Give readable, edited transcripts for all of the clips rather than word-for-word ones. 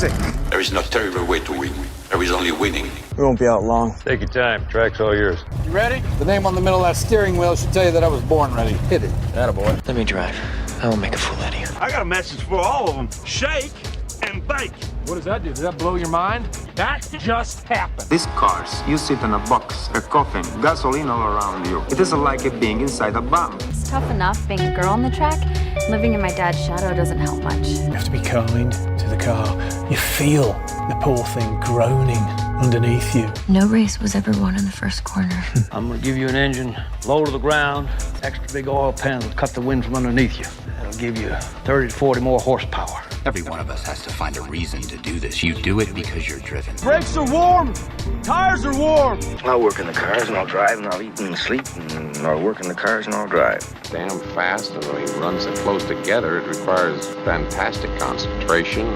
sick. There is no terrible way to win. There is only winning. We won't be out long. Take your time. Track's all yours. You ready? The name on the middle of that steering wheel should tell you that I was born ready. Hit it. Attaboy. Let me drive. I won't make a fool out of you. I got a message for all of them. Shake and bake. What does that do? Does that blow your mind? That just happened. These cars, you sit in a box, a coffin, gasoline all around you. It is like being inside a bomb. It's tough enough being a girl on the track. Living in my dad's shadow doesn't help much. You have to be kind to the car. You feel the poor thing groaning underneath you. No race was ever won in the first corner. I'm gonna give you an engine low to the ground, extra big oil pan that'll cut the wind from underneath you. That'll give you 30 to 40 more horsepower. Every one of us has to find a reason to do this. You do it because you're driven. Brakes are warm. Tires are warm. I'll work in the cars and I'll drive and I'll eat and sleep and I'll work in the cars and I'll drive. Damn fast, and when we run so close together, it requires fantastic concentration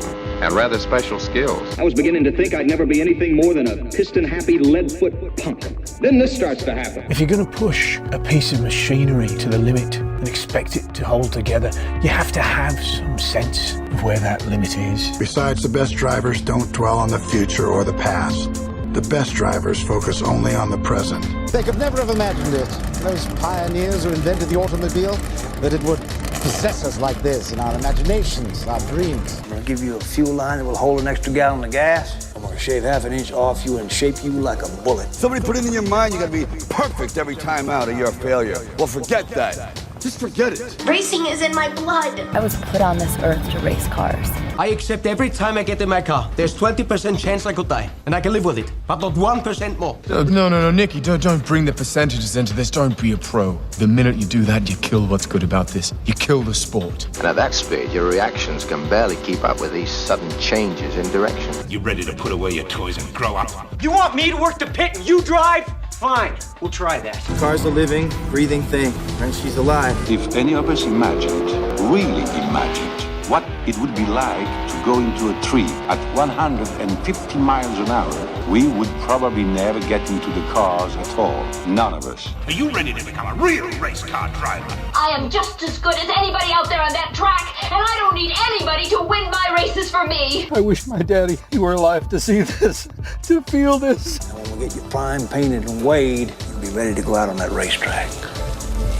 and rather special skills. I was beginning to think I'd never be anything more than a piston-happy lead-foot punk. Then this starts to happen. If you're going to push a piece of machinery to the limit and expect it to hold together, you have to have some sense of where that limit is. Besides, the best drivers don't dwell on the future or the past. The best drivers focus only on the present. They could never have imagined it. Those pioneers who invented the automobile, that it would possess us like this in our imaginations, our dreams. I'm gonna give you a fuel line that will hold an extra gallon of gas. I'm gonna shave half an inch off you and shape you like a bullet. Somebody put it in your mind you gotta be perfect every time out or you're a failure. Well, forget that. Just forget it. Racing is in my blood. I was put on this earth to race cars. I accept every time I get in my car. There's 20% chance I could die, and I can live with it, but not 1% more. No, Nicky, don't bring the percentages into this. Don't be a pro. The minute you do that, you kill what's good about this. You kill the sport. And at that speed, your reactions can barely keep up with these sudden changes in direction. You ready to put away your toys and grow up? You want me to work the pit and you drive? Fine, we'll try that. The car's a living, breathing thing, and she's alive. If any of us imagined, really imagined, what it would be like to go into a tree at 150 miles an hour, we would probably never get into the cars at all. None of us. Are you ready to become a real race car driver? I am just as good as anybody out there on that track, and I don't need anybody to win my races for me. I wish my daddy were alive to see this, to feel this. And when we get you primed, painted, and weighed, you'll be ready to go out on that racetrack.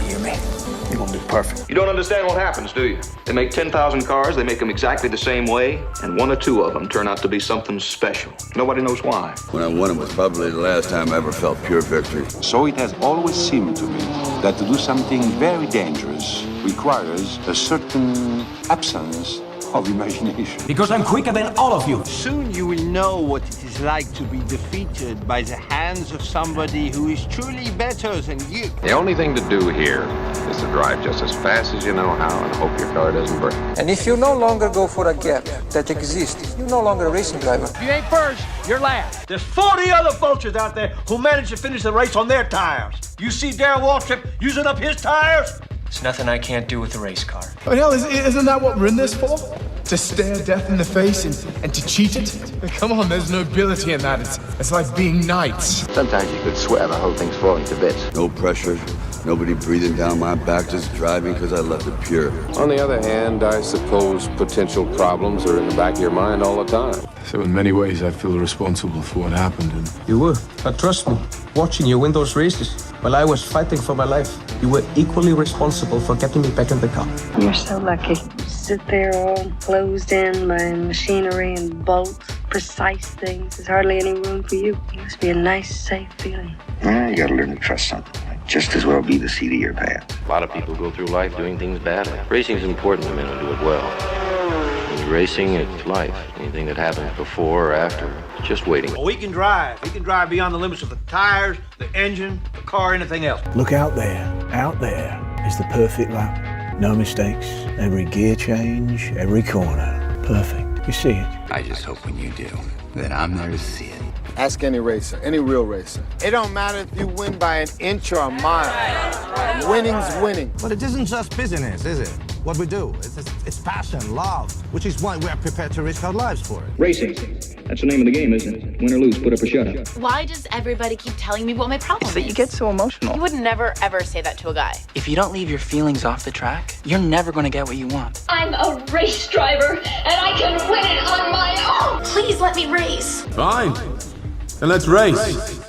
You hear me? You're gonna be perfect. You don't understand what happens, do you? They make 10,000 cars, they make them exactly the same way, and one or two of them turn out to be something special. Nobody knows why. When I won it was probably the last time I ever felt pure victory. So it has always seemed to me that to do something very dangerous requires a certain absence of imagination. Because I'm quicker than all of you. Soon you will know what it is like to be defeated by the hands of somebody who is truly better than you. The only thing to do here is to drive just as fast as you know how and hope your car doesn't break. And if you no longer go for a gap that exists, you're no longer a racing driver. If you ain't first, you're last. There's 40 other vultures out there who managed to finish the race on their tires. You see Darrell Waltrip using up his tires? There's nothing I can't do with a race car. I mean, hell, isn't that what we're in this for? To stare death in the face and to cheat it? Come on, there's nobility in that. It's like being knights. Sometimes you could swear the whole thing's falling to bits. No pressure, nobody breathing down my back, just driving because I left it pure. On the other hand, I suppose potential problems are in the back of your mind all the time. So in many ways, I feel responsible for what happened. And You were, but trust me, watching you win those races while I was fighting for my life, you were equally responsible for getting me back in the car. You're so lucky. You sit there all closed in by machinery and bolts, precise things. There's hardly any room for you. It must be a nice, safe feeling. You gotta learn to trust something. Might just as well be the seat of your pants. A lot of people go through life doing things badly. Racing's important to men who do it well. When you're racing, it's life. Anything that happens before or after, it's just waiting. Well, we can drive. We can drive beyond the limits of the tires, the engine, the car, anything else. Look out there. Out there is the perfect lap. No mistakes. Every gear change, every corner. Perfect. You see it. I just hope when you do, that I'm there to see it. Ask any racer, any real racer. It don't matter if you win by an inch or a mile. Winning's winning. But it isn't just business, is it? what we do. It's passion, love, which is why we are prepared to risk our lives for it. Racing. That's the name of the game, isn't it? Win or lose, put up or shut up. Why does everybody keep telling me what my problem is? That you get so emotional. You would never, ever say that to a guy. If you don't leave your feelings off the track, you're never going to get what you want. I'm a race driver, and I can win it on my own. Please let me race. Fine. Then let's race.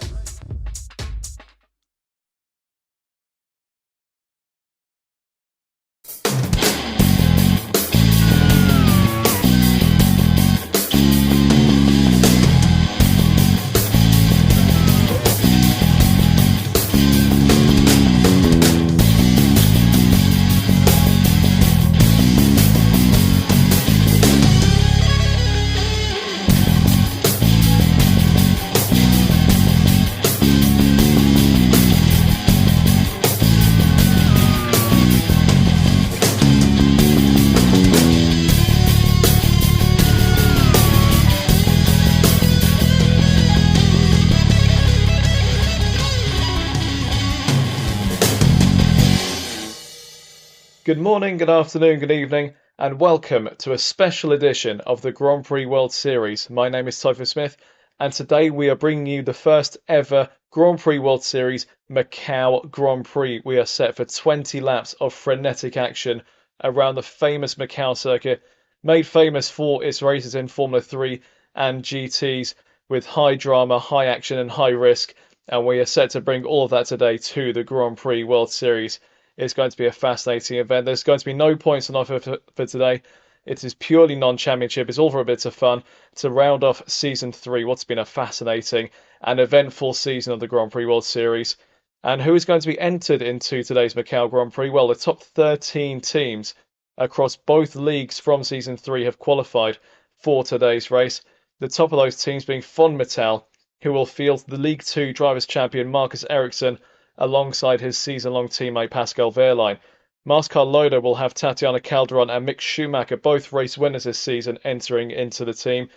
Good morning, good afternoon, good evening, and welcome to a special edition of the Grand Prix World Series. My name is Topher Smith, and today we are bringing you the first ever Grand Prix World Series Macau Grand Prix. We are set for 20 laps of frenetic action around the famous Macau circuit, made famous for its races in Formula 3 and GTs with high drama, high action and high risk, and we are set to bring all of that today to the Grand Prix World Series. It's going to be a fascinating event. There's going to be no points on offer for today. It is purely non-championship. It's all for a bit of fun to round off Season 3, what's been a fascinating and eventful season of the Grand Prix World Series. And who is going to be entered into today's Macau Grand Prix? Well, the top 13 teams across both leagues from Season 3 have qualified for today's race. The top of those teams being Fon-Metal, who will field the League 2 Drivers' Champion Marcus Ericsson alongside his season-long teammate Pascal Wehrlein. Mascar Loader will have Tatiana Calderon and Mick Schumacher, both race winners this season, entering into the team.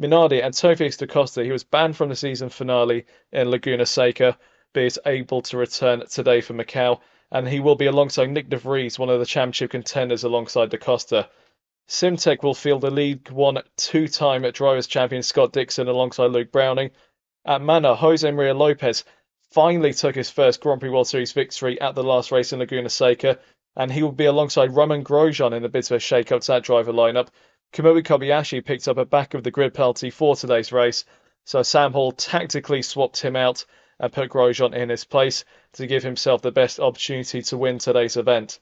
Minardi and Tofix da Costa, he was banned from the season finale in Laguna Seca, but is able to return today for Macau, and he will be alongside Nick de Vries, one of the championship contenders alongside da Costa. Simtech will field the League 1 two-time Drivers' Champion Scott Dixon alongside Luke Browning. At Mana, Jose Maria Lopez finally took his first Grand Prix World Series victory at the last race in Laguna Seca, and he will be alongside Roman Grosjean in a bit of a shake-up to that driver lineup. Kamui Kobayashi picked up a back-of-the-grid penalty for today's race, so Sam Hall tactically swapped him out and put Grosjean in his place to give himself the best opportunity to win today's event.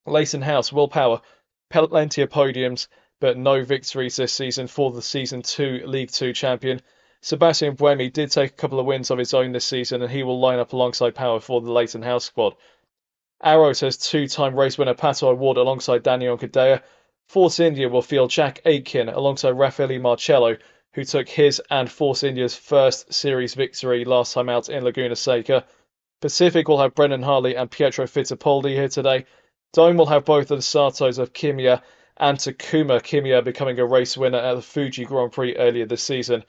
Leighton House, Will Power, plenty of podiums, but no victories this season for the Season 2 League 2 champion. Sebastian Buemi did take a couple of wins of his own this season, and he will line up alongside Power for the Leighton House squad. Arrows has two-time race winner Pato Ward alongside Daniel Cadea. Force India will field Jack Aitken alongside Raffaele Marcello, who took his and Force India's first series victory last time out in Laguna Seca. Pacific will have Brendan Harley and Pietro Fittipaldi here today. Dome will have both of the Satos of Kimiya and Takuma, Kimiya becoming a race winner at the Fuji Grand Prix earlier this season.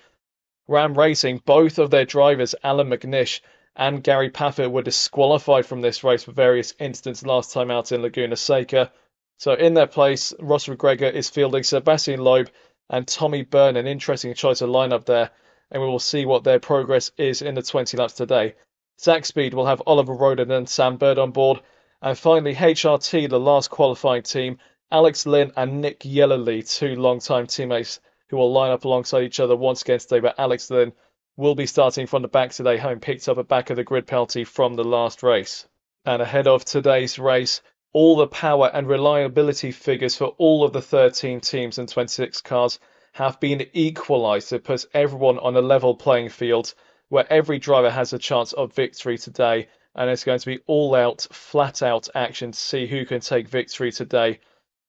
Ram Racing, both of their drivers, Alan McNish and Gary Paffett, were disqualified from this race for various incidents last time out in Laguna Seca. So in their place, Ross McGregor is fielding Sebastian Loeb and Tommy Byrne, an interesting choice of lineup there, and we will see what their progress is in the 20 laps today. Zach Speed will have Oliver Roden and Sam Bird on board, and finally HRT, the last qualifying team, Alex Lynn and Nick Yellerly, two long-time teammates who will line up alongside each other once again today, but Alex Lynn will be starting from the back today, having picked up a back-of-the-grid penalty from the last race. And ahead of today's race, all the power and reliability figures for all of the 13 teams and 26 cars have been equalised to put everyone on a level playing field where every driver has a chance of victory today, and it's going to be all-out, flat-out action to see who can take victory today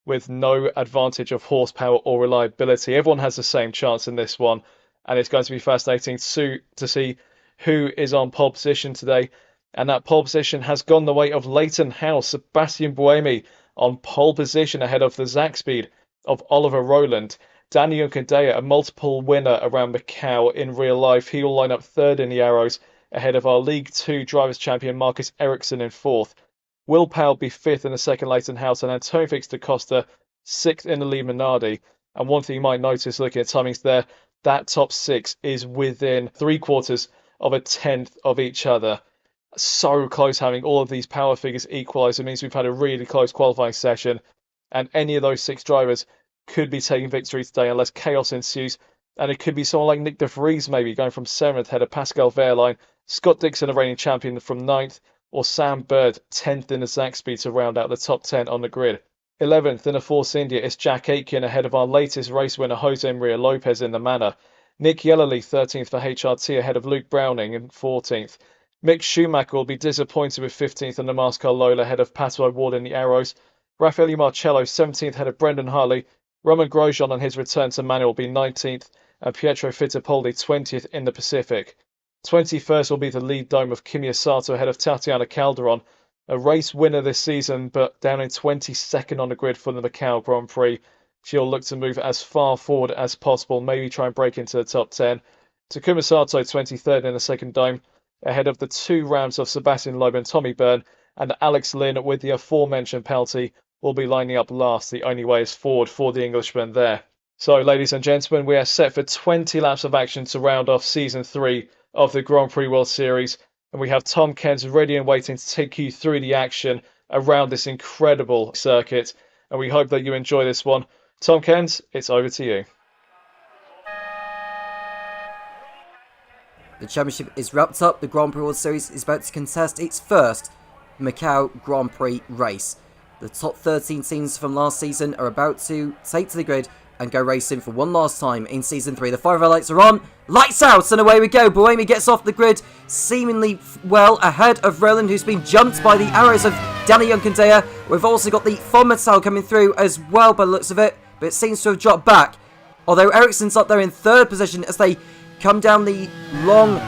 with no advantage of horsepower or reliability. Everyone has the same chance in this one, and it's going to be fascinating to see who is on pole position today. And that pole position has gone the way of Leighton House, Sebastian Buemi on pole position ahead of the Zach Speed of Oliver Rowland. Daniel Cadea, a multiple winner around Macau in real life, he will line up third in the Arrows ahead of our League 2 Drivers' Champion Marcus Ericsson in fourth. Will Powell be 5th in the second Leighton House, and Antonio Felix da Costa 6th in the Lee Minardi. And one thing you might notice looking at timings there, that top 6 is within 3/4 of a tenth of each other. So close, having all of these power figures equalised. It means we've had a really close qualifying session, and any of those 6 drivers could be taking victory today unless chaos ensues. And it could be someone like Nick de Vries maybe going from 7th ahead of Pascal Wehrlein, Scott Dixon, a reigning champion, from 9th, or Sam Bird 10th in the Zaxby to round out the top 10 on the grid. 11th in the Force India is Jack Aitken ahead of our latest race winner Jose Maria Lopez in the Manor. Nick Yellerly 13th for HRT ahead of Luke Browning in 14th. Mick Schumacher will be disappointed with 15th in the Mascar Lola ahead of Pato O'Ward in the Arrows. Raffaele Marcello 17th ahead of Brendan Harley. Roman Grosjean on his return to Manuel will be 19th, and Pietro Fittipaldi 20th in the Pacific. 21st will be the lead dome of Kimi Sato ahead of Tatiana Calderon, a race winner this season, but down in 22nd on the grid for the Macau Grand Prix. She'll look to move as far forward as possible, maybe try and break into the top 10. Takuma Sato 23rd in the second dome, ahead of the 2 rounds of Sebastian Loeb and Tommy Byrne, and Alex Lynn with the aforementioned penalty will be lining up last. The only way is forward for the Englishman there. So, ladies and gentlemen, we are set for 20 laps of action to round off Season 3 of the Grand Prix World Series, and we have Tom Cairns ready and waiting to take you through the action around this incredible circuit, and we hope that you enjoy this one. Tom Cairns, it's over to you. The championship is wrapped up. The Grand Prix World Series is about to contest its first Macau Grand Prix race. The top 13 teams from last season are about to take to the grid and go racing for one last time in Season 3. The 5 lights are on, lights out, and away we go. Buemi gets off the grid seemingly well ahead of Roland, who's been jumped by the arrows of Danny Juncadella. We've also got the Fonmetal coming through as well by the looks of it, but it seems to have dropped back. Although Ericsson's up there in 3rd position as they come down the long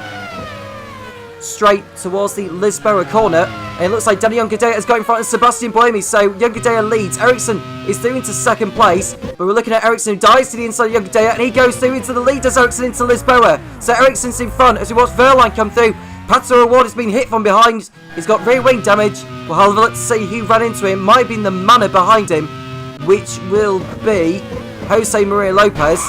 straight towards the Lisboa corner. And it looks like Danny Juncadella is going in front of Sebastian Buemi, so Juncadella leads. Ericsson is through into 2nd place, but we're looking at Ericsson who dives to the inside of Juncadella, and he goes through into the lead as Ericsson into Lisboa. So Ericsson's in front as we watch Wehrlein come through. Pato O'Ward has been hit from behind. He's got rear wing damage. We'll have a look to see who ran into him. Might have been the Manor behind him, which will be Jose Maria Lopez,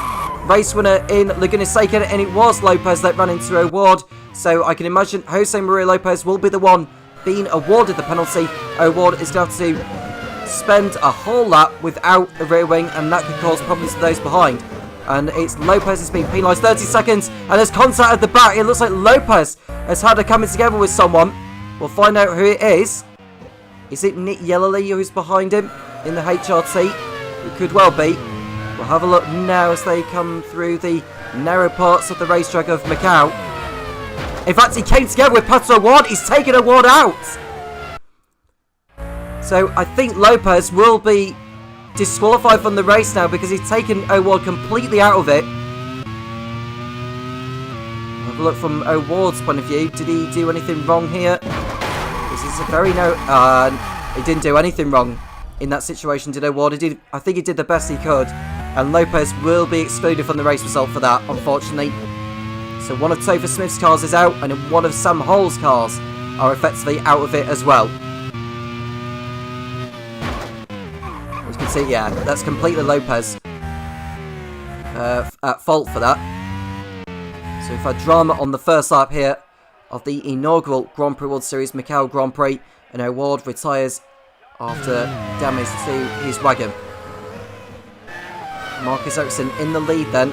race winner in Laguna Seca, and it was Lopez that ran into O'Ward. So I can imagine Jose Maria Lopez will be the one being awarded the penalty. O'Ward is going to have to spend a whole lap without a rear wing, and that could cause problems to those behind. And it's Lopez has been penalised 30 seconds, and there's contact at the back. It looks like Lopez has had a coming together with someone. We'll find out who it is. Is it Nick Yellerly who's behind him in the HRT? It could well be. We'll have a look now as they come through the narrow parts of the racetrack of Macau. In fact, he came together with Pato O'Ward. He's taken O'Ward out. So I think Lopez will be disqualified from the race now because he's taken O'Ward completely out of it. Have a look from O'Ward's point of view. Did he do anything wrong here? This is a very he didn't do anything wrong in that situation, did O'Ward? I think he did the best he could. And Lopez will be excluded from the race result for that, unfortunately. So one of Topher Smith's cars is out, and one of Sam Hull's cars are effectively out of it as well. As you can see, yeah, that's completely Lopez at fault for that. So we've had drama on the first lap here of the inaugural Grand Prix World Series Macau Grand Prix, and O'Ward retires after damage to his wagon. Marcus Ericsson in the lead then.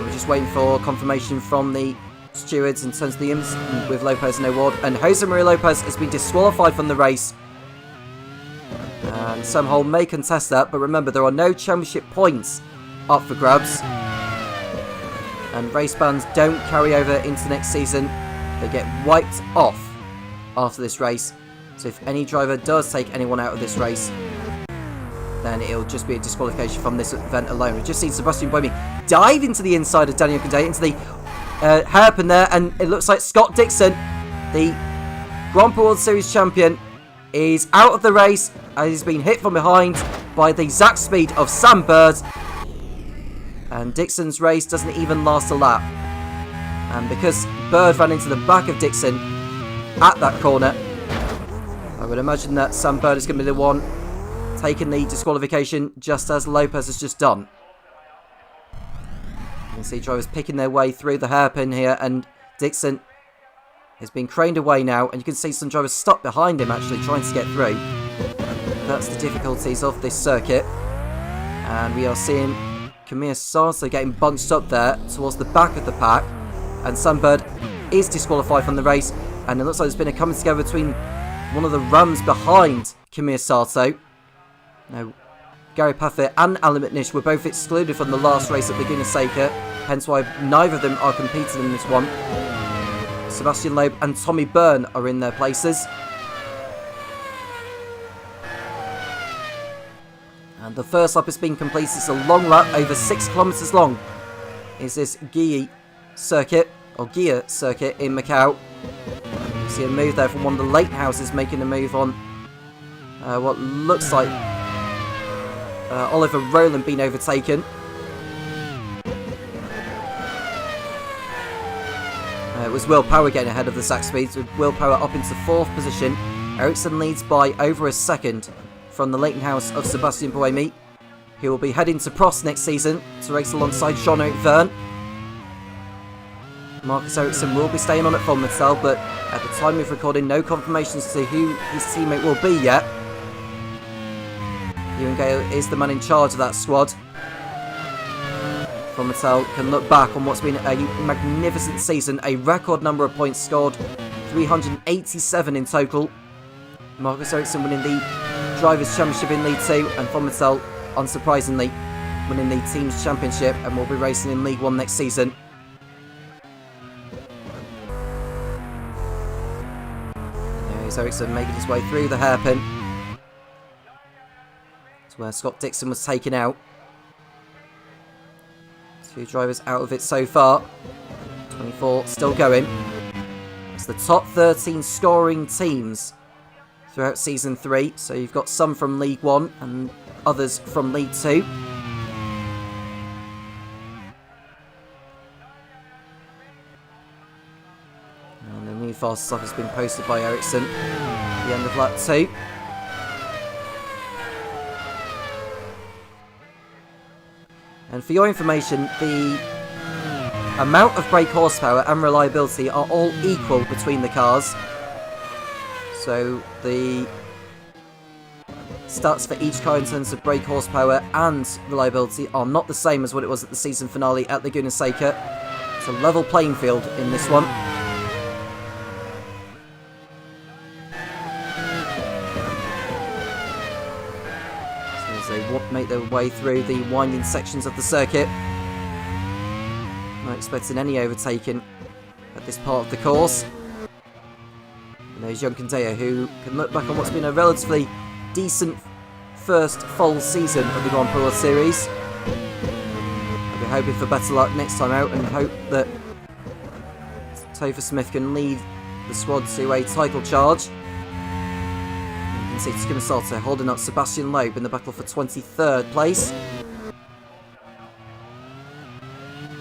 We're just waiting for confirmation from the stewards in terms of the incident with Lopez and O'Ward. And Jose Maria Lopez has been disqualified from the race. And Sam Hull may contest that, but remember there are no championship points up for grabs. And race bans don't carry over into next season. They get wiped off after this race. So if any driver does take anyone out of this race, then it'll just be a disqualification from this event alone. We've just seen Sebastian Buemi dive into the inside of Daniel Juncadella, into the hairpin there, and it looks like Scott Dixon, the Grand Prix World Series champion, is out of the race as he's been hit from behind by the Zack speed of Sam Bird. And Dixon's race doesn't even last a lap. And because Bird ran into the back of Dixon at that corner, I would imagine that Sam Bird is going to be the one taking the disqualification, just as Lopez has just done. You can see drivers picking their way through the hairpin here, and Dixon has been craned away now, and you can see some drivers stuck behind him actually trying to get through. That's the difficulties of this circuit. And we are seeing Kamir Sato getting bunched up there towards the back of the pack, and Sam Bird is disqualified from the race, and it looks like there's been a coming together between one of the Rams behind Kamir Sato. Now, Gary Paffett and Alan McNish were both excluded from the last race at Laguna Seca, hence why neither of them are competing in this one. Sebastian Loeb and Tommy Byrne are in their places. And the first lap has been completed. It's a long lap, over 6 kilometres long. Is this Gia circuit in Macau. You see a move there from one of the late houses making a move on what looks like Oliver Rowland being overtaken. It was Will Power getting ahead of the Sax Speeds, with Will Power up into 4th position. Ericsson leads by over a second from the Leighton House of Sebastian Buemi. He will be heading to Prost next season to race alongside Jean-Eric Verne. Marcus Ericsson will be staying on at Fonmatel, but at the time of recording, no confirmations to who his teammate will be yet. Ewan Gale is the man in charge of that squad. Fonmatel can look back on what's been a magnificent season, a record number of points scored, 387 in total. Marcus Ericsson winning the Drivers' Championship in League 2, and Fonmatel, unsurprisingly, winning the Teams' Championship, and will be racing in League 1 next season. There's Ericsson making his way through the hairpin to where Scott Dixon was taken out. 2 drivers out of it so far. 24 still going. It's the top 13 scoring teams throughout Season 3. So you've got some from League 1 and others from League 2. And the new fast stop has been posted by Ericsson at the end of lap 2. And for your information, the amount of brake horsepower and reliability are all equal between the cars. So the stats for each car in terms of brake horsepower and reliability are not the same as what it was at the season finale at Laguna Seca. It's a level playing field in this one. They make their way through the winding sections of the circuit. Not expecting any overtaking at this part of the course. And there's Young Kandeo, who can look back on what's been a relatively decent first full season of the Grand Prix World Series. I'll be hoping for better luck next time out, and hope that Topher Smith can lead the squad to a title charge. You can see Takuma Sato holding up Sebastian Loeb in the battle for 23rd place.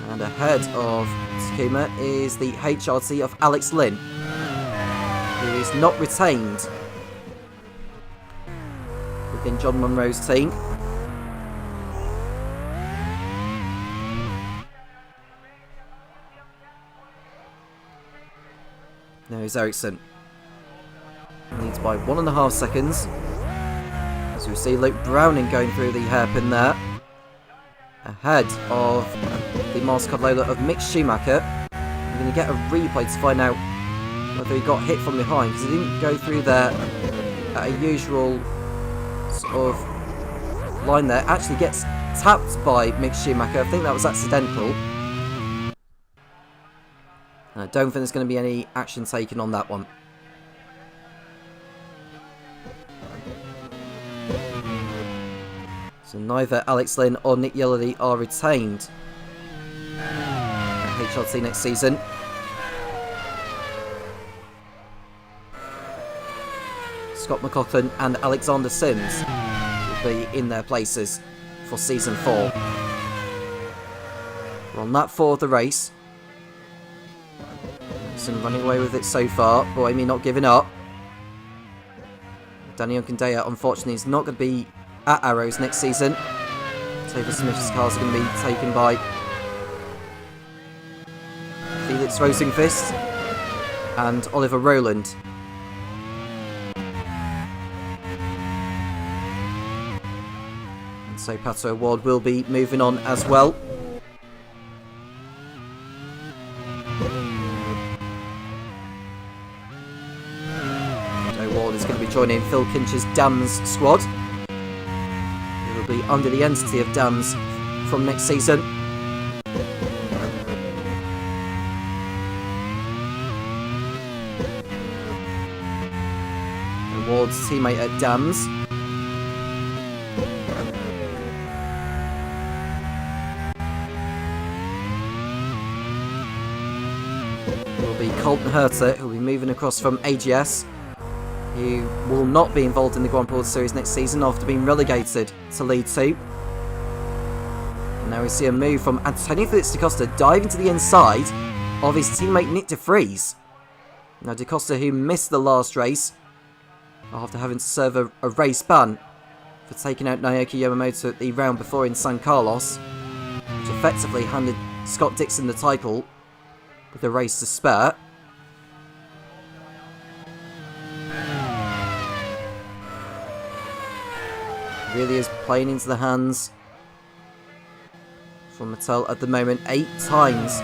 And ahead of Takuma is the HRT of Alex Lynn, who is not retained within John Munro's team. There's Ericsson. Leads by 1.5 seconds. As we see Luke Browning going through the hairpin there. Ahead of the Mastercard Lola of Mick Schumacher. We're going to get a replay to find out whether he got hit from behind, because he didn't go through there at a usual sort of line there. Actually gets tapped by Mick Schumacher. I think that was accidental. And I don't think there's going to be any action taken on that one. So neither Alex Lynn or Nick Yellerly are retained at HRT next season. Scott McLaughlin and Alexander Sims will be in their places for Season 4. We're on lap 4 of the race. Running away with it so far. Buemi not giving up. Danny Onkandea, unfortunately, is not going to be at Arrows next season. Topher Smith's cars are going to be taken by Felix Rosenqvist and Oliver Rowland. And so Pato Award will be moving on as well. Award is going to be joining Phil Kinch's Dams squad. It will be under the entity of Dams from next season. Award's teammate at Dams. It will be Colton Herter, who will be moving across from AGS, who will not be involved in the Grand Prix World Series next season after being relegated to League 2. And now we see a move from Antonio Felix da Costa diving to the inside of his teammate Nick de Vries. Now da Costa, who missed the last race after having to serve a race ban for taking out Naoki Yamamoto at the round before in San Carlos, which effectively handed Scott Dixon the title with a race to spare. Really is playing into the hands from Mattel at the moment. 8 times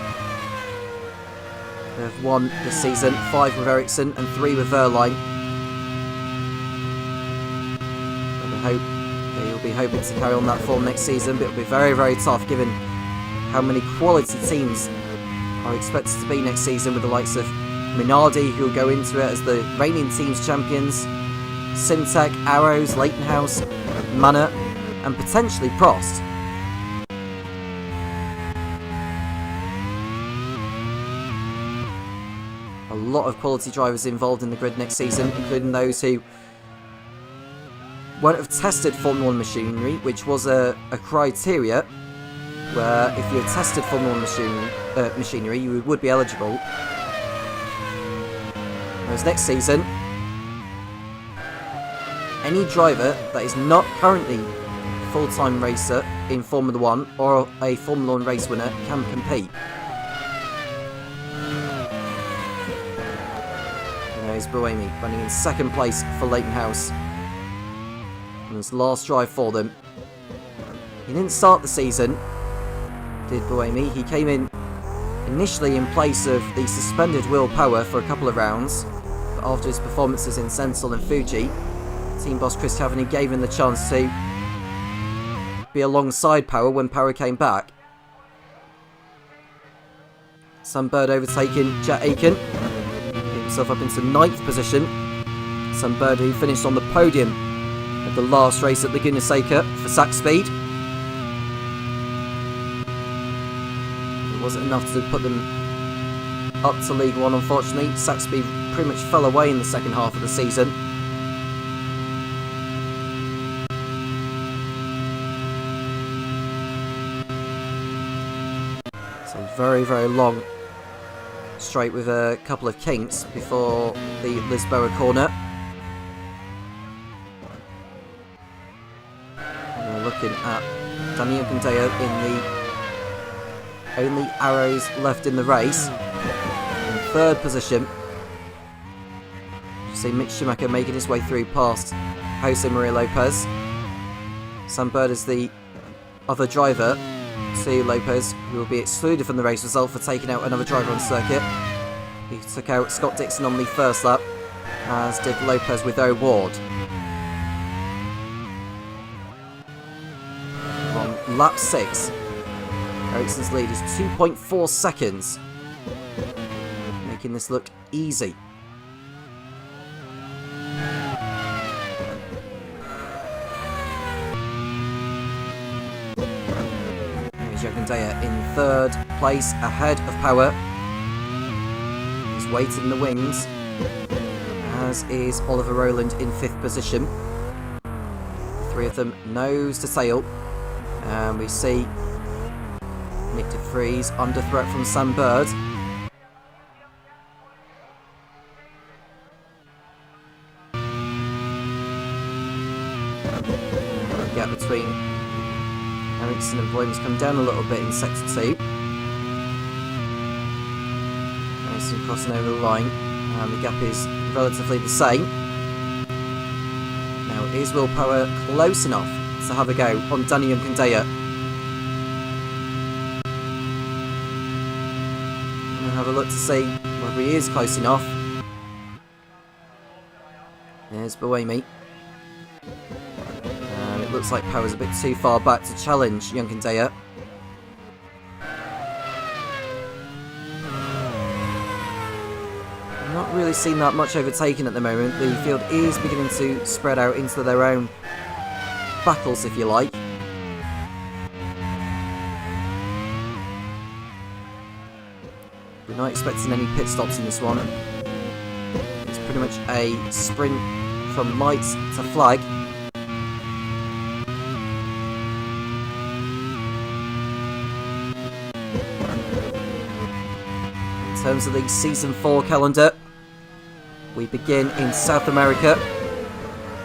they have won this season, 5 with Ericsson and 3 with Verline. And I hope they will be hoping to carry on that form next season, but it will be very, very tough given how many quality teams are expected to be next season, with the likes of Minardi, who will go into it as the reigning teams champions, Syntec, Arrows, Leighton House, Manor, and potentially Prost. A lot of quality drivers involved in the grid next season, including those who won't have tested Formula 1 machinery, which was a criteria where if you had tested Formula 1 machinery, you would be eligible. Whereas next season, any driver that is not currently a full-time racer in Formula 1 or a Formula 1 race winner can compete. And there's Buemi running in second place for Leighton House. And his last drive for them. He didn't start the season, did Buemi. He came in initially in place of the suspended Will Power for a couple of rounds, but after his performances in Sensul and Fuji, team boss Chris Taverny gave him the chance to be alongside Power when Power came back. Sunbird overtaking Jet Aiken, getting himself up into 9th position. Sunbird, who finished on the podium at the last race at Laguna Seca for Sac Speed. It wasn't enough to put them up to League 1, unfortunately. Sac Speed pretty much fell away in the second half of the season. So very, very long straight with a couple of kinks before the Lisboa corner. And we're looking at Danny Onkandea in the only Arrows left in the race, in 3rd position. You see Mick Schumacher making his way through past Jose Maria Lopez. Sunbird is the other driver to Lopez, who will be excluded from the race result for taking out another driver on circuit. He took out Scott Dixon on the first lap, as did Lopez with O'Ward. From lap 6, Ericsson's lead is 2.4 seconds, making this look easy. Onkandea in 3rd place, ahead of Power. He's waiting in the wings, as is Oliver Rowland in 5th position. The 3 of them nose to tail, and we see Nick de Vries under threat from Sunbird. Ericsson and Williams come down a little bit in Sector 2. Ericsson crossing over the line, and the gap is relatively the same. Now, is Willpower close enough to have a go on Danny Yunkandaya? I'm going to have a look to see whether he is close enough. There's Buemi. And it looks like Power's a bit too far back to challenge Yunkandaya. I'm not really seeing that much overtaken at the moment. The field is beginning to spread out into their own battles, if you like. We're not expecting any pit stops in this one. It's pretty much a sprint from lights to flag. In terms of the Season 4 calendar, we begin in South America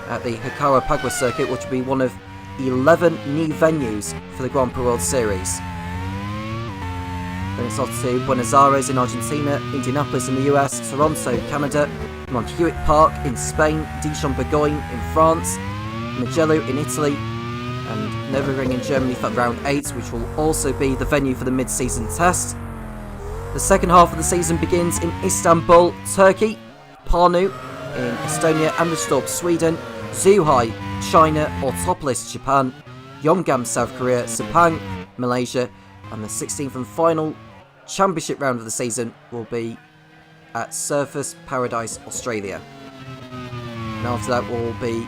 at the Hikawa Pagua circuit, which will be one of 11 new venues for the Grand Prix World Series. Then it's off to Buenos Aires in Argentina, Indianapolis in the US, Toronto, Canada, Montjuic Park in Spain, Dijon-Bourgogne in France, Mugello in Italy, and Nürburgring in Germany for round 8, which will also be the venue for the mid-season test. The second half of the season begins in Istanbul, Turkey, Pärnu in Estonia, Anderstorp, Sweden, Zhuhai, China, Ortopolis, Japan, Yeongam, South Korea, Sepang, Malaysia, and the 16th and final championship round of the season will be at Surfers Paradise, Australia. And after that we'll be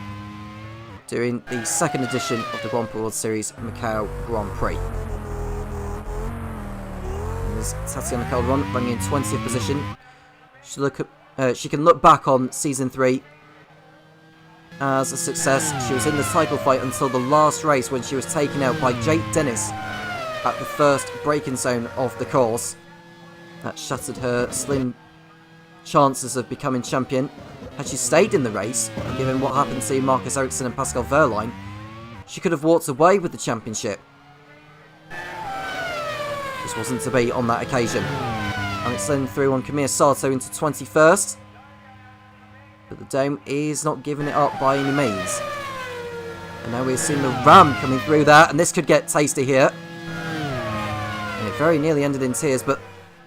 doing the second edition of the Grand Prix World Series Macau Grand Prix. And there's Tatiana Calderon running in 20th position. She can look back on Season 3 as a success. She was in the title fight until the last race when she was taken out by Jake Dennis at the first braking zone of the course. That shattered her slim chances of becoming champion. Had she stayed in the race, given what happened to Marcus Ericsson and Pascal Wehrlein, she could have walked away with the championship. This wasn't to be on that occasion. And it's then through on Kamiya Sato into 21st. But the Dome is not giving it up by any means. And now we're seeing the Ram coming through there, and this could get tasty here. And it very nearly ended in tears, but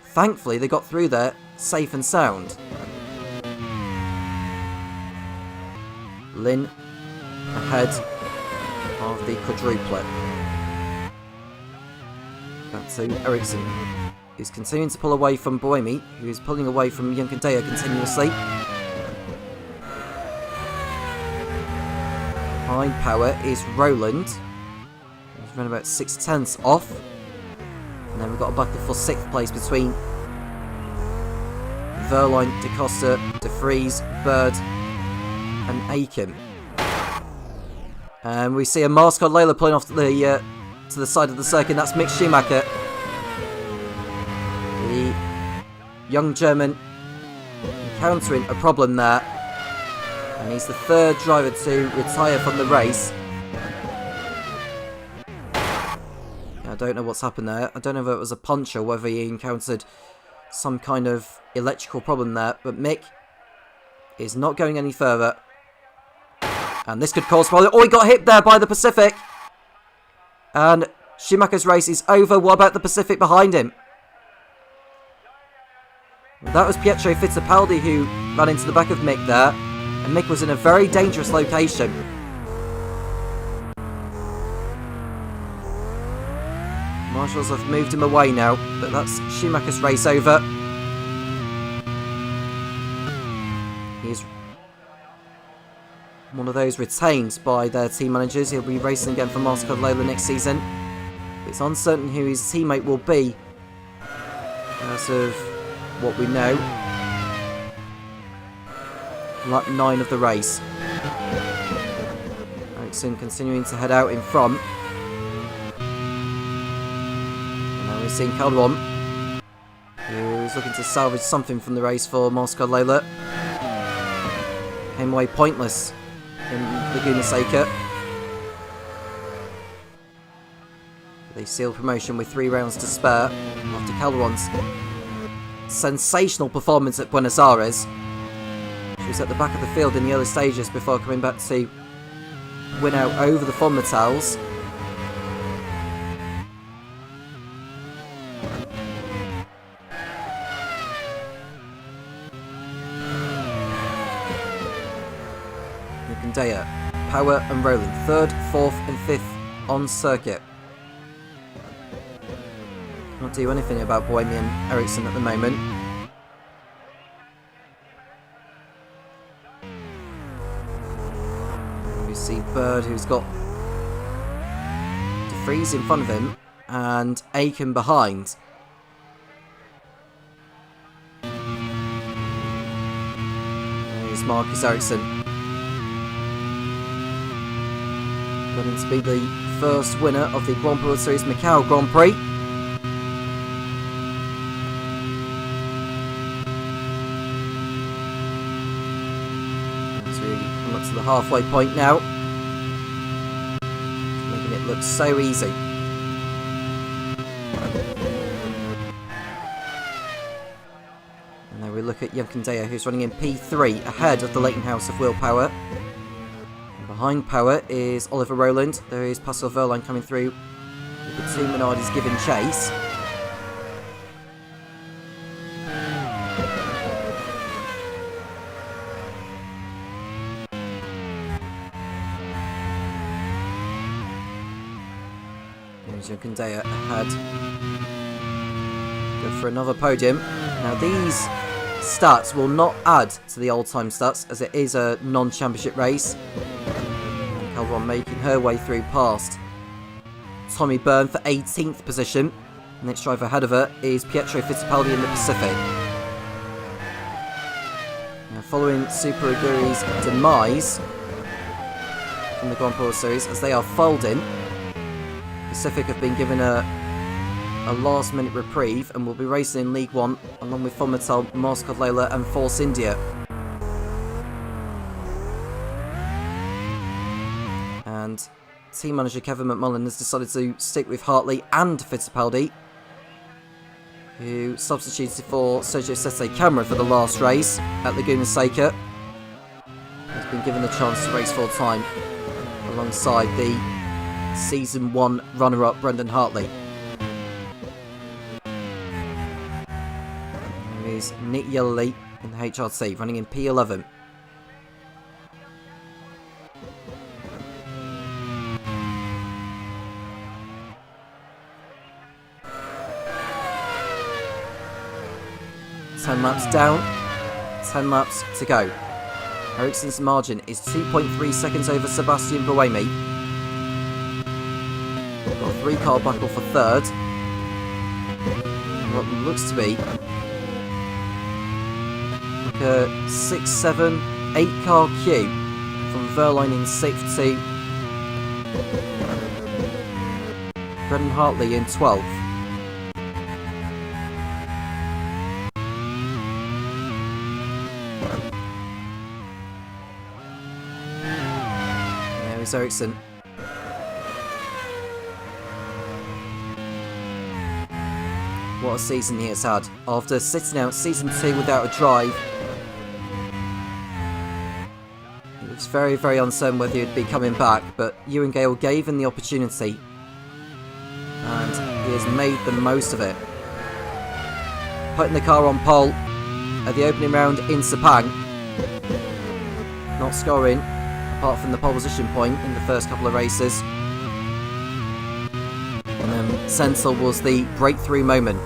thankfully they got through there safe and sound. Lin ahead of the quadruplet. Back to Ericsson, who's continuing to pull away from Buemi, who is pulling away from Yunkandaya continuously. Behind Power is Roland. He's run about 6/10 off. And then we've got a battle for 6th place between Wehrlein, De Costa, De Vries, Bird and Aiken. And we see a Mascot Layla pulling off to the side of the circuit. That's Mick Schumacher. The young German encountering a problem there. And he's the third driver to retire from the race. I don't know what's happened there. I don't know if it was a punch or whether he encountered some kind of electrical problem there. But Mick is not going any further. And this could cause problems. Oh, he got hit there by the Pacific. And Schumacher's race is over. What about the Pacific behind him? That was Pietro Fittipaldi who ran into the back of Mick there. And Mick was in a very dangerous location. Marshals have moved him away now, but that's Schumacher's race over. He's one of those retained by their team managers. He'll be racing again for Mascot Layla next season. It's uncertain who his teammate will be as of what we know. Lap 9 of the race. Ericsson continuing to head out in front. And now we're seeing Calderon, who's looking to salvage something from the race for Mascot Layla. Came away pointless in Laguna Seca. They sealed promotion with 3 rounds to spare after Calderon's sensational performance at Buenos Aires. She was at the back of the field in the early stages before coming back to win out over the Fonmatals. Yukandaya, Power and Roland, 3rd, 4th and 5th on circuit. Can't do anything about Bohemian Eriksson at the moment. We see Bird, who's got De Vries in front of him and Aiken behind. There's Marcus Ericsson. Going to be the first winner of the Grand Prix World Series Macau Grand Prix. As we come up to the halfway point now, making it look so easy. And then we look at Yukandaya, who's running in P3 ahead of the Leighton House of Willpower. Behind Power is Oliver Rowland. There is Pascal Verline coming through with the 2 Minardis giving chase. There's Yukandaya ahead. Go for another podium. Now these stats will not add to the all-time stats as it is a non-championship race. Calderon making her way through past Tommy Byrne for 18th position. The next driver ahead of her is Pietro Fittipaldi in the Pacific. Now following Super Aguri's demise from the Grand Prix Series as they are folding, Pacific have been given a last minute reprieve and will be racing in League 1 along with Fonmatal, Moscow Layla and Force India. And team manager Kevin McMullen has decided to stick with Hartley and Fittipaldi, who substituted for Sergio Sette Camera for the last race at Laguna Seca. Has been given the chance to race full time alongside the Season 1 runner-up Brendan Hartley. There is Nick Yellowly in the HRT running in P11. Ten laps down, 10 laps to go. Eriksson's margin is 2.3 seconds over Sebastian Buemi. Got a 3-car battle for 3rd. What looks to be like a 6, 7, 8-car queue from Verline in 6th to Brendan Hartley in 12th. Eriksson. What a season he has had. After sitting out Season 2 without a drive, he was very, very uncertain whether he'd be coming back, but Ewan Gale gave him the opportunity and he has made the most of it. Putting the car on pole at the opening round in Sepang, not scoring apart from the pole position point in the first couple of races. And then Senzel was the breakthrough moment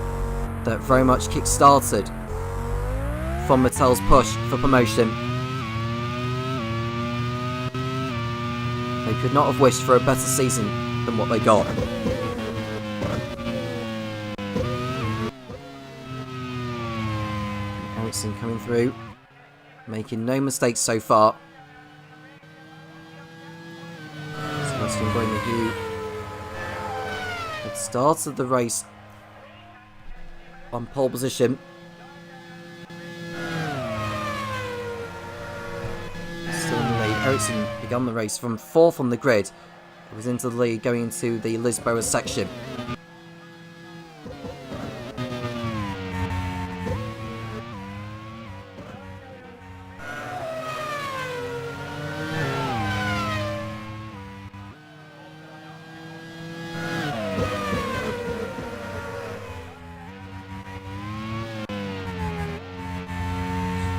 that very much kick-started Von Mattel's push for promotion. They could not have wished for a better season than what they got. Eriksson coming through, making no mistakes so far. Sebastian Buemi, who had started the race on pole position, still in the lead. Eriksson began the race from 4th on the grid was into the lead going into the Lisboa section.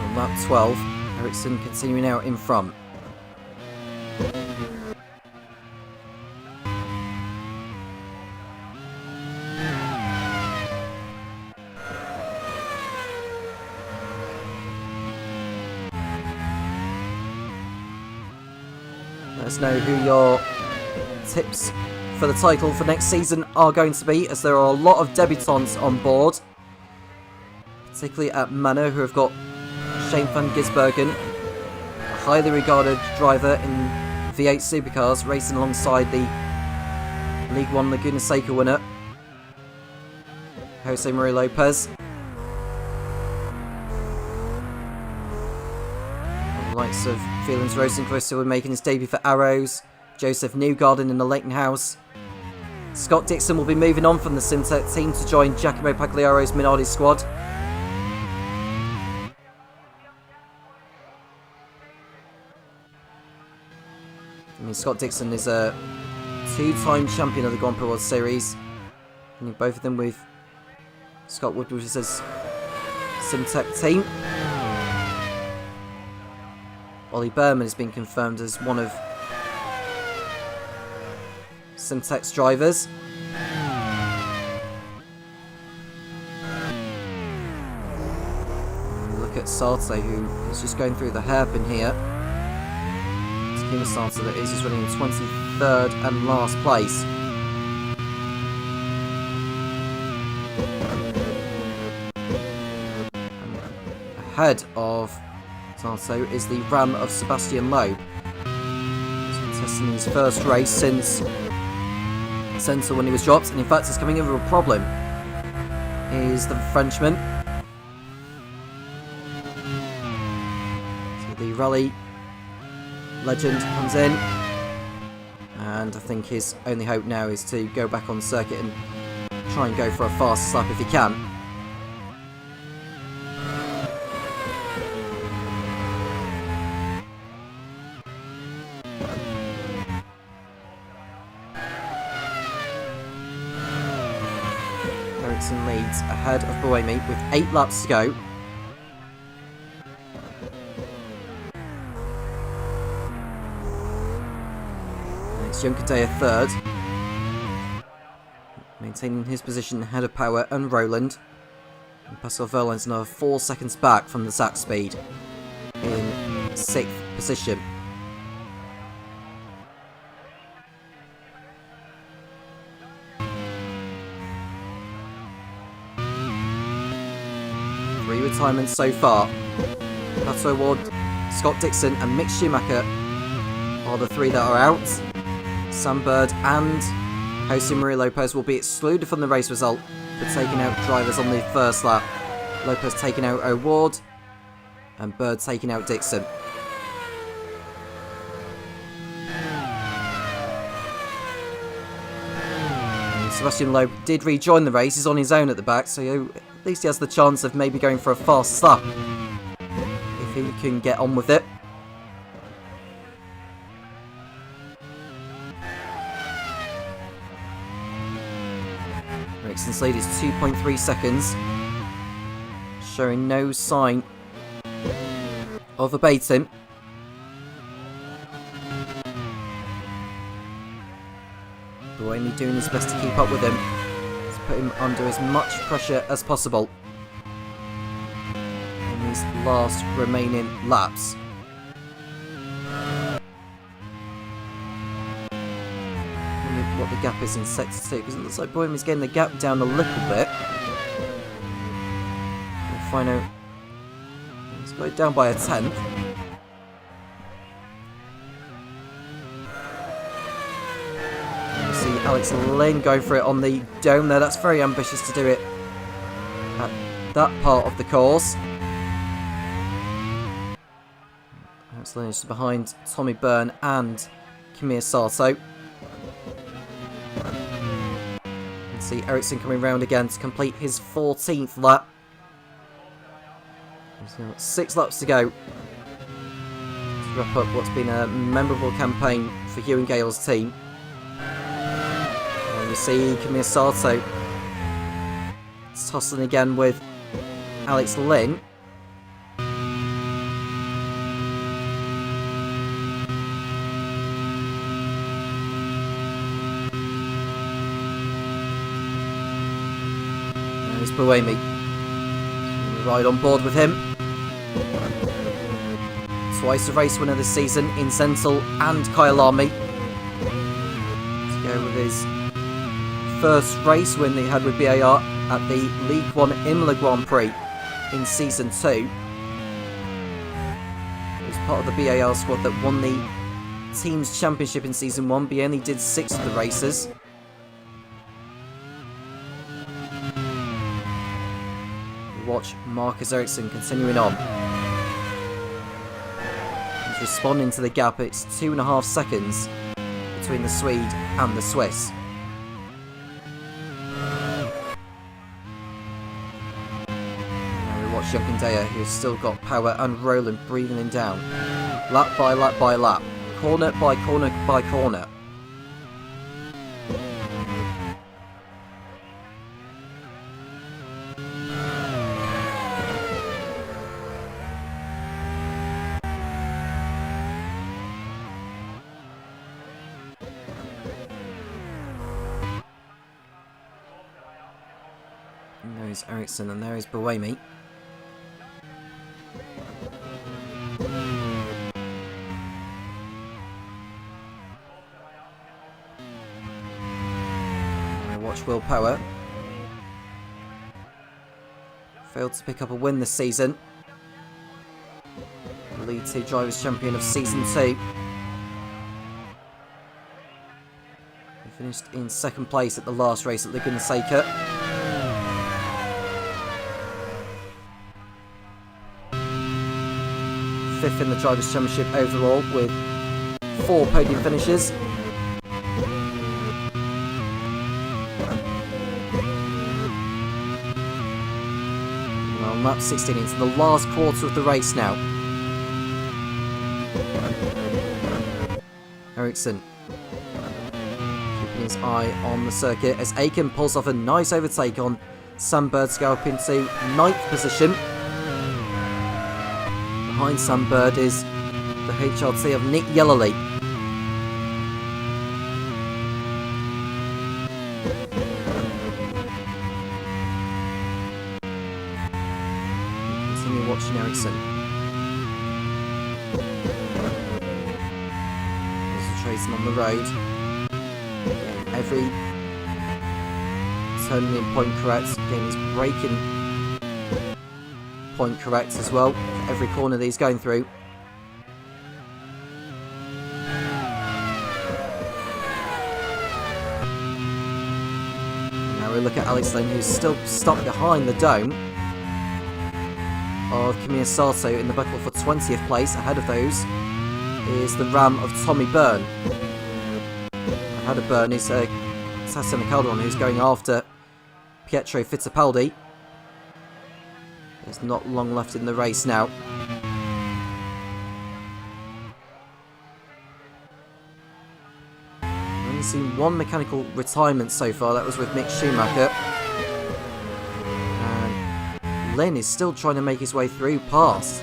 On lap 12, Ericsson continuing out in front. Let us know who your tips for the title for next season are going to be, as there are a lot of debutants on board, particularly at Manor, who have got Shane van Gisbergen, a highly regarded driver in V8 supercars, racing alongside the League 1 Laguna Seca winner, Jose Maria Lopez. The likes of Felix Rosenquist, who are making his debut for Arrows, Joseph Newgarden in the Leighton House. Scott Dixon will be moving on from the Simtech team to join Giacomo Pagliaro's Minardi squad. I mean, Scott Dixon is a two-time champion of the Grand Prix World Series. And both of them with Scott Woodward's Simtech team. Ollie Berman has been confirmed as one of Simtech's drivers. Look at Sato, who is just going through the hairpin here. Takuma Sato, that is, running in 23rd and last place. Ahead of Sato is the Ram of Sebastian Loeb. He's been testing his first race since Sensor when he was dropped, and in fact he's coming in with a problem. Is the Frenchman. So the rally legend comes in, and I think his only hope now is to go back on circuit and try and go for a fast lap if he can. Ericsson leads ahead of Buemi with 8 laps to go. It's Junkadea third, maintaining his position ahead of Power and Roland. And Pascal Verlaine's another 4 seconds back from the Zach speed in 6th position. Three retirements so far. Pato Award, Scott Dixon and Mick Schumacher are the 3 that are out. Sam Bird and Jose Maria Lopez will be excluded from the race result for taking out drivers on the first lap. Lopez taking out O'Ward and Bird taking out Dixon. And Sebastian Loeb did rejoin the race. He's on his own at the back, so at least he has the chance of maybe going for a fast lap if he can get on with it. Ericsson's lead is 2.3 seconds, showing no sign of abating. Buemi doing his best to keep up with him, to put him under as much pressure as possible in these last remaining laps. What the gap is in sector 2, because it looks like Buemi's getting the gap down a little bit. We'll find out. He's got it down by a 10th. And you see Alex Lynn going for it on the dome there. That's very ambitious to do it at that part of the course. Alex Lynn is behind Tommy Byrne and Kimia Sato. can see Ericsson coming round again to complete his 14th lap. There's now 6 laps to go to wrap up what's been a memorable campaign for Hugh and Gale's team. And we see Camille Sato tussling again with Alex Lynn. There's Buemi. Right on board with him. Twice a race winner this season in Sentil and Kyalami. To go with his first race win that he had with BAR at the League 1 Imola Grand Prix in Season 2. He was part of the BAR squad that won the Team's Championship in Season 1, but he only did 6 of the races. Watch Marcus Ericsson continuing on. He's responding to the gap. It's 2.5 seconds between the Swede and the Swiss. Now we watch Junkindea, who's still got power, and Roland breathing him down. Lap by lap by lap. Corner by corner by corner. There's Ericsson and there is Buemi. Watch Will Power. Failed to pick up a win this season. Lead 2 Drivers' Champion of Season 2. He finished in 2nd place at the last race at Laguna Seca. Fifth in the Drivers' Championship overall with 4 podium finishes. On lap 16 into the last quarter of the race now. Ericsson keeping his eye on the circuit as Aiken pulls off a nice overtake on Sam Bird to go up into 9th position. Behind Sam Bird is the HRT of Nick Yellerly. Continue watching Ericsson. Concentrating on the road. Every turning in point correct. Getting his braking point correct as well for every corner that he's going through. And now we look at Alex Lynn, who's still stuck behind the dome of Camille Sato in the battle for 20th place. Ahead of those is the Ram of Tommy Byrne. Ahead of Byrne is Tatiana Calderon, who's going after Pietro Fittipaldi. There's not long left in the race now. I've only seen 1 mechanical retirement so far. That was with Mick Schumacher. And Lynn is still trying to make his way through past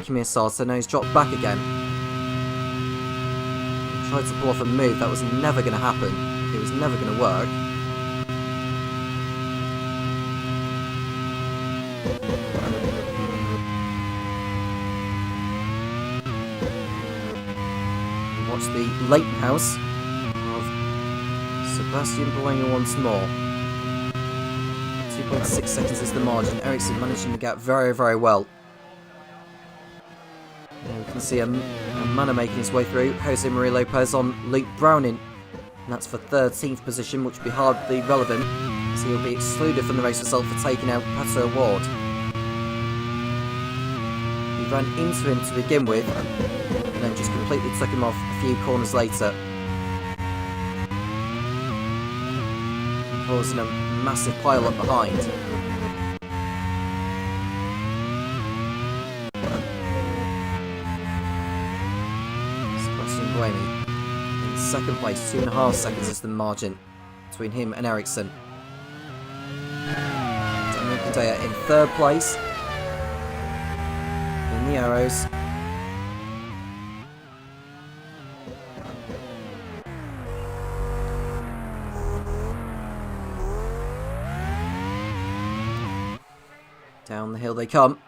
Camille Sato. Now he's dropped back again. He tried to pull off a move. That was never going to happen. It was never going to work. Watch the Leighton House of Sebastian Buemi once more. 2.6 seconds is the margin. Ericsson managing the gap very, very well. Now we can see a Manor making his way through. Jose Maria Lopez on Luke Browning. And that's for 13th position, which will be hardly relevant, as he'll be excluded from the race result for taking out Pato Award. He ran into him to begin with, and then just completely took him off a few corners later. causing a massive pile up behind. Sebastian Buemi in second place, 2.5 seconds is the margin between him and Ericsson. Daniel Cadea in third place in the Arrows. Down the hill they come.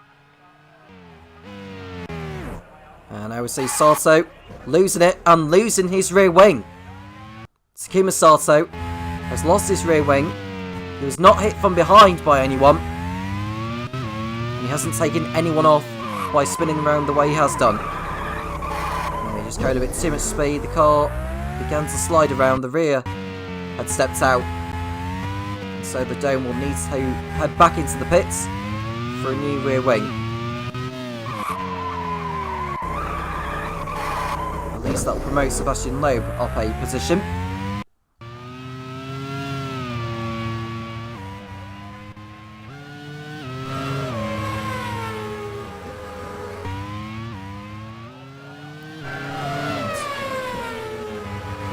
And I would say Sato losing it and losing his rear wing. Takuma Sato has lost his rear wing. He was not hit from behind by anyone. And he hasn't taken anyone off by spinning around the way he has done. And he just carried a bit too much speed. The car began to slide around. The rear had stepped out. And so the Dome will need to head back into the pits for a new rear wing. At least that'll promote Sebastian Loeb up a position.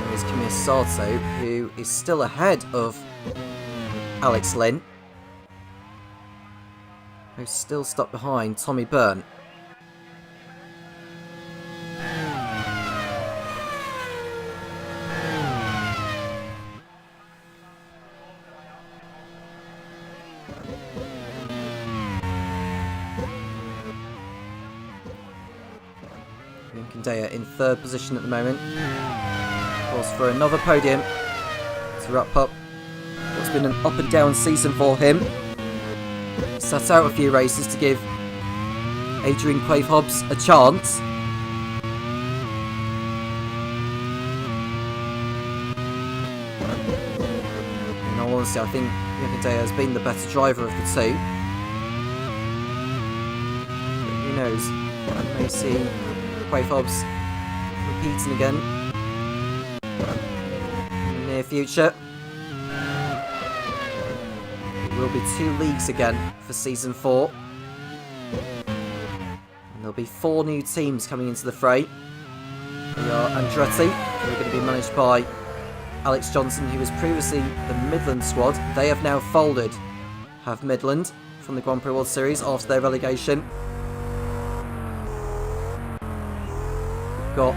Here's Kimi Sato, who is still ahead of Alex Lynn, who's still stuck behind Tommy Byrne. Cadea in third position at the moment. Of course, for another podium to wrap up what's been an up and down season for him. Sat out a few races to give Adrian Quave-Hobbs a chance. In all honesty, I think Cadea has been the better driver of the two. But who knows? I may see Quave-Hobbs repeating again in the near future. It will be 2 leagues again for season 4. And there'll be 4 new teams coming into the fray. They are Andretti, who are going to be managed by Alex Johnson, who was previously the Midland squad. They have now folded, have Midland from the Grand Prix World Series after their relegation. Got...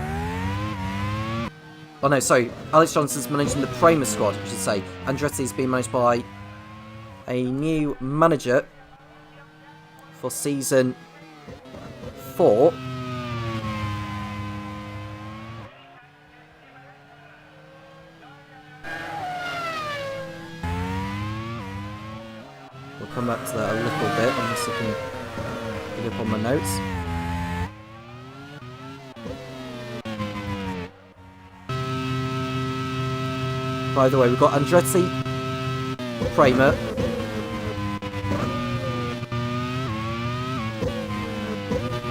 Oh no, sorry. Alex Johnson's managing the Prima squad, I should say. Andretti's being managed by a new manager for season 4. We'll come back to that a little bit unless I can get up on my notes. By the way, we've got Andretti, Prima,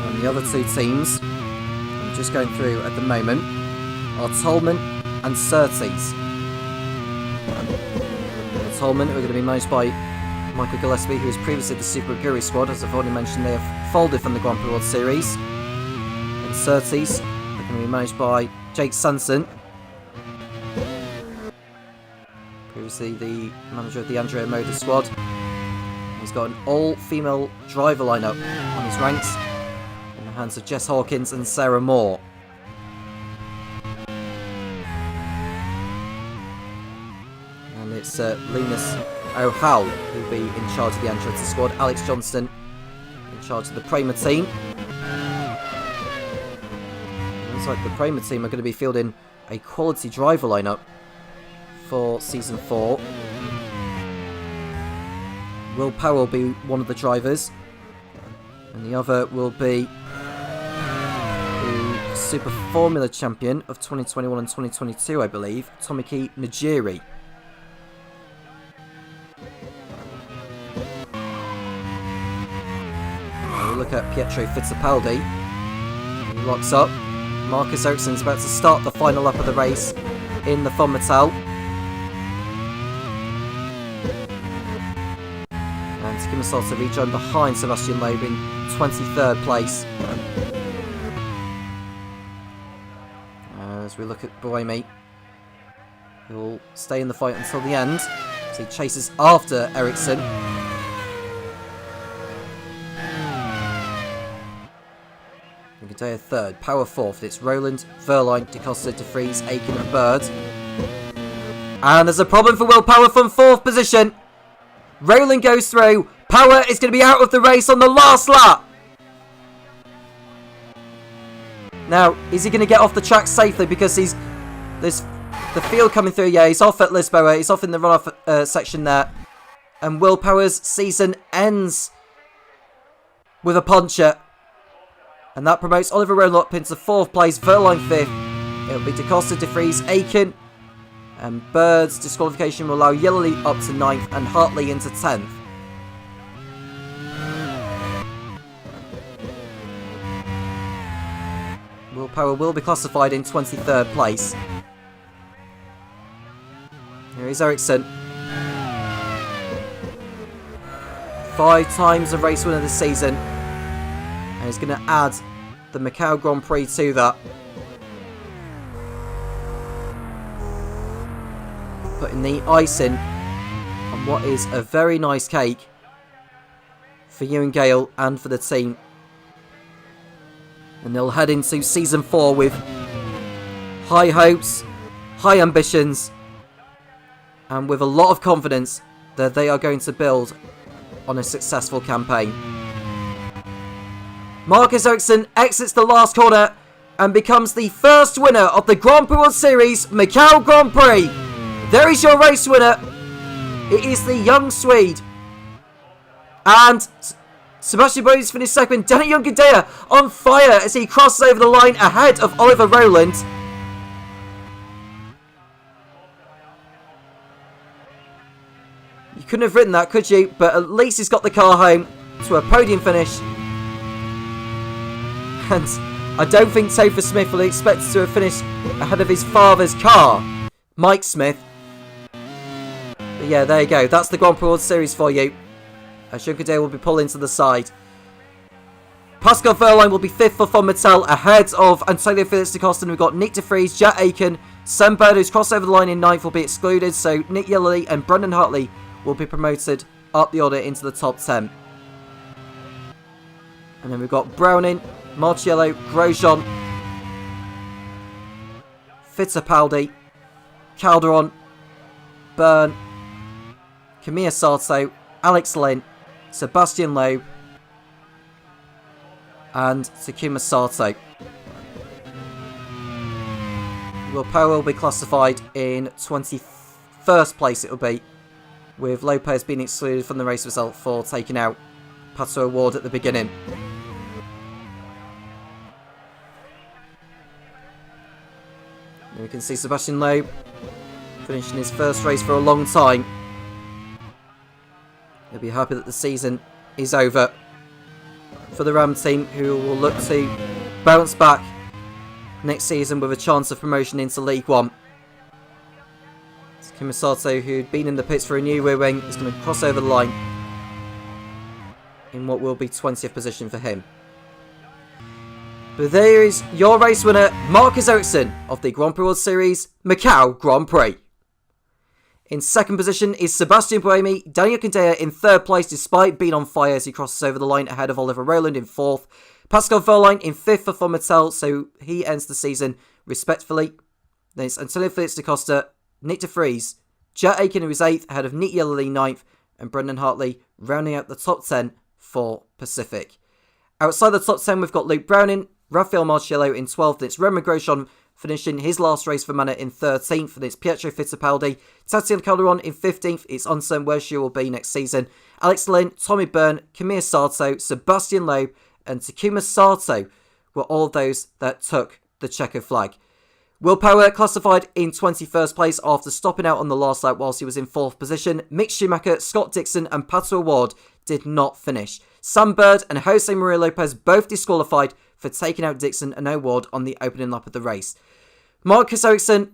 and the other 2 teams I'm just going through at the moment are Tolman and Surtees. Tolman, who are going to be managed by Michael Gillespie, who was previously the Super Aguri squad. As I've already mentioned, they have folded from the Grand Prix World Series. And Surtees are going to be managed by Jake Sanson, previously the manager of the Andrea Moda squad. He's got an all-female driver lineup on his ranks in the hands of Jess Hawkins and Sarah Moore. And it's Linus O'Howell who'll be in charge of the Andretti squad. Alex Johnston in charge of the Prima team. Looks like the Prima team are going to be fielding a quality driver lineup for season 4. Will Powell will be one of the drivers, and the other will be the Super Formula champion of 2021 and 2022, I believe, Tomoki Najiri. We'll look at Pietro Fittipaldi. He locks up. Marcus Ericsson's about to start the final lap of the race in the Fonmetal. And Takuma Sato rejoined behind Sebastian Loeb in 23rd place. As we look at Buemi, he'll stay in the fight until the end, as he chases after Ericsson. Gudea third, Power fourth. It's Roland, Verline, DeCosta, DeFries, Aiken and Bird. And there's a problem for Will Power from 4th position. Roland goes through. Power is going to be out of the race on the last lap. Now, is he going to get off the track safely? Because there's the field coming through. Yeah, he's off at Lisboa. He's off in the runoff section there. And Will Power's season ends with a puncher. And that promotes Oliver Roland up into 4th place. Verline 5th. It'll be DeCosta, DeFries, Aiken. And Bird's disqualification will allow Yellowly up to 9th and Hartley into 10th. Will Power will be classified in 23rd place. Here is Ericsson. 5 times a race winner this season. And he's going to add the Macau Grand Prix to that. Putting the icing on what is a very nice cake for Ewan Gale and for the team. And they'll head into season 4 with high hopes, high ambitions, and with a lot of confidence that they are going to build on a successful campaign. Marcus Ericsson exits the last corner and becomes the first winner of the Grand Prix World Series Macau Grand Prix. There is your race winner. It is the young Swede. And Sebastian Buemi's finished second. Daniel Gudea on fire as he crosses over the line ahead of Oliver Roland. You couldn't have written that, could you? But at least he's got the car home to a podium finish. And I don't think Topher Smith will expect to have finished ahead of his father's car, Mike Smith. But yeah, there you go. That's the Grand Prix World Series for you. Gudea will be pulling to the side. Pascal Verline will be 5th for Von Mattel ahead of Antonio Felix da Costa. And we've got Nick DeFries, Jet Aiken, Sam Bird, who's crossed over the line in 9th, will be excluded. So Nick Yellowly and Brendan Hartley will be promoted up the order into the top 10. And then we've got Browning, Marciello, Grosjean, Fittipaldi, Calderon, Byrne, Kamiya Sato, Alex Lynn, Sebastian Loeb, and Takuma Sato. Will Power will be classified in 21st place, it will be, with Lopez being excluded from the race result for taking out Pato Award at the beginning. And we can see Sebastian Loeb finishing his first race for a long time. He'll be happy that the season is over for the Ram team, who will look to bounce back next season with a chance of promotion into League One. Takuma Sato, who'd been in the pits for a new rear wing, is going to cross over the line in what will be 20th position for him. But there is your race winner, Marcus Ericsson, of the Grand Prix World Series Macau Grand Prix. In 2nd position is Sebastian Buemi. Daniel Gudea in 3rd place despite being on fire as he crosses over the line ahead of Oliver Roland in 4th. Pascal Verline in 5th for Von Mattel, so he ends the season respectfully. Then it's Antonio Felix da Costa, Nick DeFries, Jet Aiken, who is 8th, ahead of Nick Yellowly 9th, and Brendan Hartley rounding out the top 10 for Pacific. Outside the top 10, we've got Luke Browning, Rafael Marciello in 12th, and it's Roman Grosjean finishing his last race for Manor in 13th, and it's Pietro Fittipaldi, Tatiana Calderon in 15th. It's uncertain where she will be next season. Alex Lynn, Tommy Byrne, Kamiya Sato, Sebastian Loeb, and Takuma Sato were all those that took the checker flag. Will Power classified in 21st place after stopping out on the last lap whilst he was in 4th position. Mick Schumacher, Scott Dixon, and Pato Award did not finish. Sam Bird and Jose Maria Lopez both disqualified for taking out Dixon and Award on the opening lap of the race. Marcus Ericsson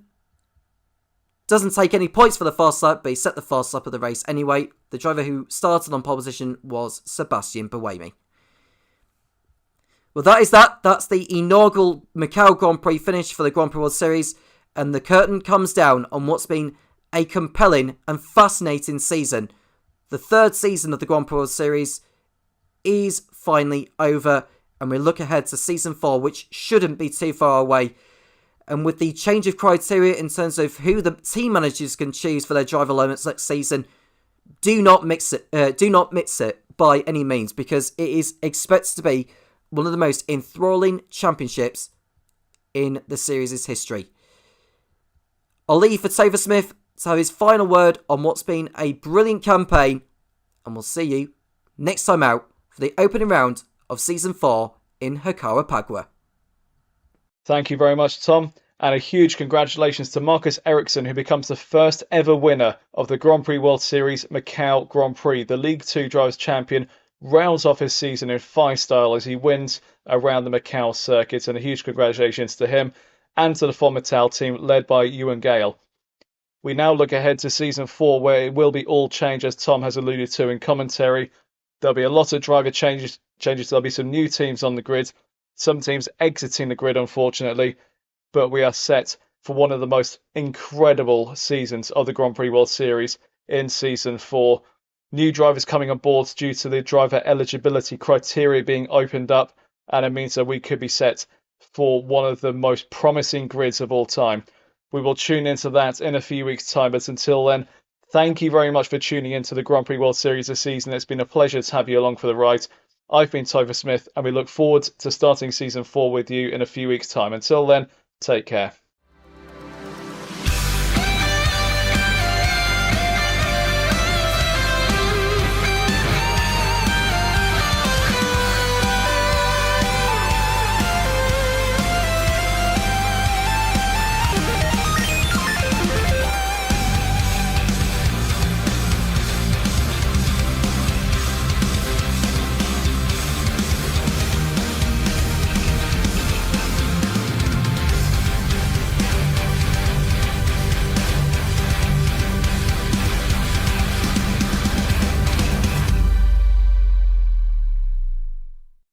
doesn't take any points for the fast lap, but he set the fast lap of the race anyway. The driver who started on pole position was Sebastian Buemi. Well, that is that. That's the inaugural Macau Grand Prix finish for the Grand Prix World Series, and the curtain comes down on what's been a compelling and fascinating season. The third season of the Grand Prix World Series is finally over, and we look ahead to season 4, which shouldn't be too far away. And with the change of criteria in terms of who the team managers can choose for their driver lineups next season, do not mix it by any means, because it is expected to be one of the most enthralling championships in the series' history. I'll leave for Topher Smith to have his final word on what's been a brilliant campaign, and we'll see you next time out for the opening round of Season 4 in Hikawa Pagua. Thank you very much, Tom. And a huge congratulations to Marcus Ericsson, who becomes the first ever winner of the Grand Prix World Series Macau Grand Prix. The League 2 Drivers' Champion rounds off his season in 5-style as he wins around the Macau circuit. And a huge congratulations to him and to the Formital team led by Ewan Gale. We now look ahead to Season 4, where it will be all change, as Tom has alluded to in commentary. There'll be a lot of driver changes. There'll be some new teams on the grid. Some teams exiting the grid, unfortunately. But we are set for one of the most incredible seasons of the Grand Prix World Series in Season 4. New drivers coming on board due to the driver eligibility criteria being opened up, and it means that we could be set for one of the most promising grids of all time. We will tune into that in a few weeks' time, but until then, thank you very much for tuning into the Grand Prix World Series this season. It's been a pleasure to have you along for the ride. I've been Topher Smith, and we look forward to starting Season 4 with you in a few weeks' time. Until then, take care.